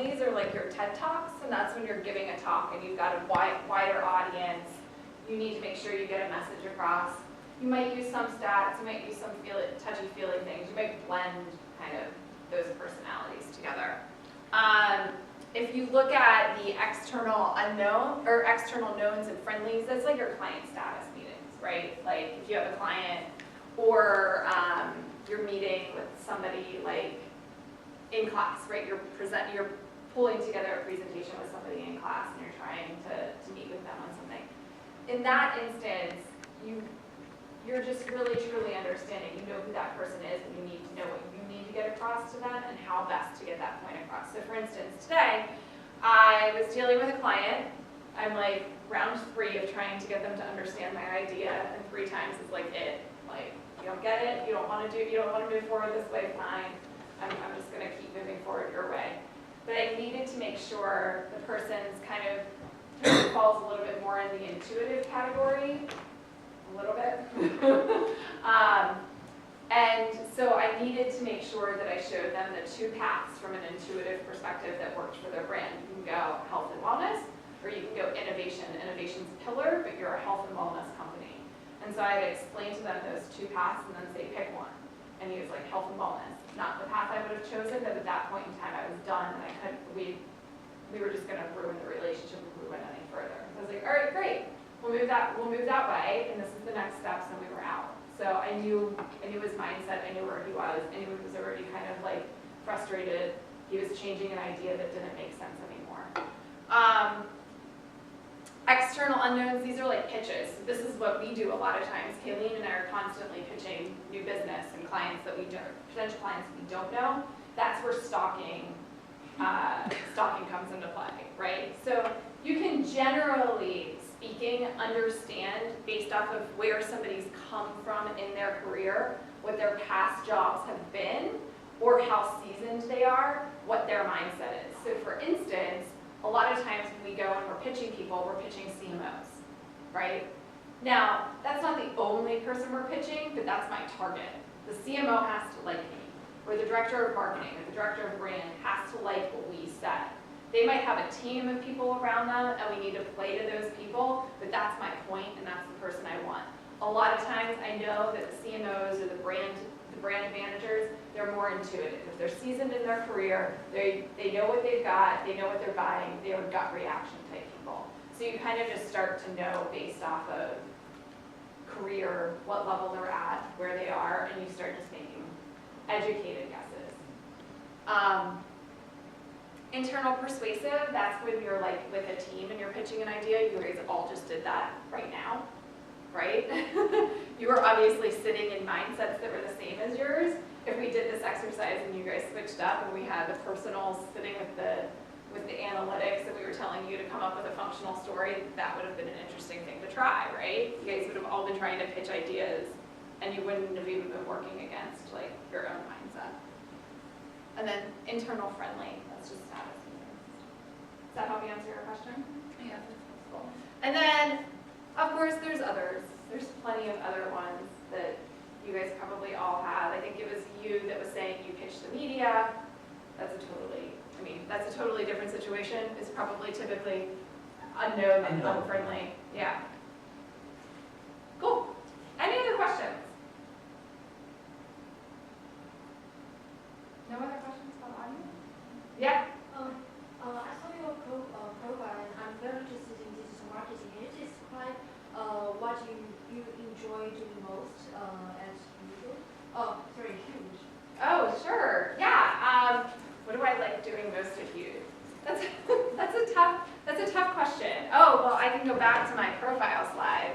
friendlies are like your TED Talks, and that's when you're giving a talk and you've got a wider audience. You need to make sure you get a message across. You might use some stats, you might use some touchy-feely things. You might blend kind of those personalities together. If you look at the external unknown, or external knowns and friendlies, that's like your client status meetings, right? Like if you have a client, or you're meeting with somebody like in class, right? You're pulling together a presentation with somebody in class and you're trying to meet with them on something. In that instance, you're just really truly understanding. You know who that person is, and you need to know what you need to get across to them and how best to get that point across. So for instance, today, I was dealing with a client. I'm like round 3 of trying to get them to understand my idea, and 3 times is like it. Like, you don't get it, you don't want to move forward this way, fine. I'm just going to keep moving forward your way. But I needed to make sure the person's kind of falls a little bit more in the intuitive category, a little bit. And so I needed to make sure that I showed them the 2 paths from an intuitive perspective that worked for their brand. You can go health and wellness, or you can go innovation. Innovation's a pillar, but you're a health and wellness company. And so I had explained to them those 2 paths and then say, pick one. And he was like, health and wellness. Not the path I would have chosen, but at that point in time I was done, and we were just going to ruin the relationship if we went any further. So I was like, all right, great. We'll move that way, and this is the next steps, and we were out. So I knew his mindset, I knew where he was, I knew he was already kind of like frustrated. He was changing an idea that didn't make sense anymore. External unknowns, these are like pitches. This is what we do a lot of times. Kayleen and I are constantly pitching new business and clients that we don't, potential clients we don't know. That's where stalking comes into play, right? So you can generally speaking understand based off of where somebody's come from in their career, what their past jobs have been, or how seasoned they are, what their mindset is. So for instance, a lot of times when we go and we're pitching people, we're pitching CMOs, right? Now, that's not the only person we're pitching, but that's my target. The CMO has to like me, or the director of marketing, or the director of brand has to like what we said. They might have a team of people around them, and we need to play to those people, but that's my point, and that's the person I want. A lot of times, I know that the CMOs or the brand managers, they're more intuitive. If they're seasoned in their career, they know what they've got, they know what they're buying, they are gut reaction type people. So you kind of just start to know based off of career, what level they're at, where they are, and you start just making educated guesses. Internal persuasive, that's when you're like with a team and you're pitching an idea. You guys all just did that right now, right? You were obviously sitting in mindsets that were the same as yours. If we did this exercise and you guys switched up and we had the personals sitting with the analytics and we were telling you to come up with a functional story, that would have been an interesting thing to try, right? You guys would have all been trying to pitch ideas and you wouldn't have even been working against like your own mindset. And then internal friendly, that's just status. Does that help you answer your question? Yeah, that's cool. And then, of course, there's others. There's plenty of other ones that you guys probably all have. I think it was you that was saying you pitched the media. That's a totally different situation. It's probably typically unknown and unfriendly. Yeah. Cool. Any other questions? No other questions from the audience? Yeah? I saw your profile and I'm very interested in digital marketing. Can you describe what you enjoy doing most as usual? Oh, sorry, huge. Oh, sure. Yeah. What do I like doing most at Huge? That's a tough question. Oh, well, I can go back to my profile slide.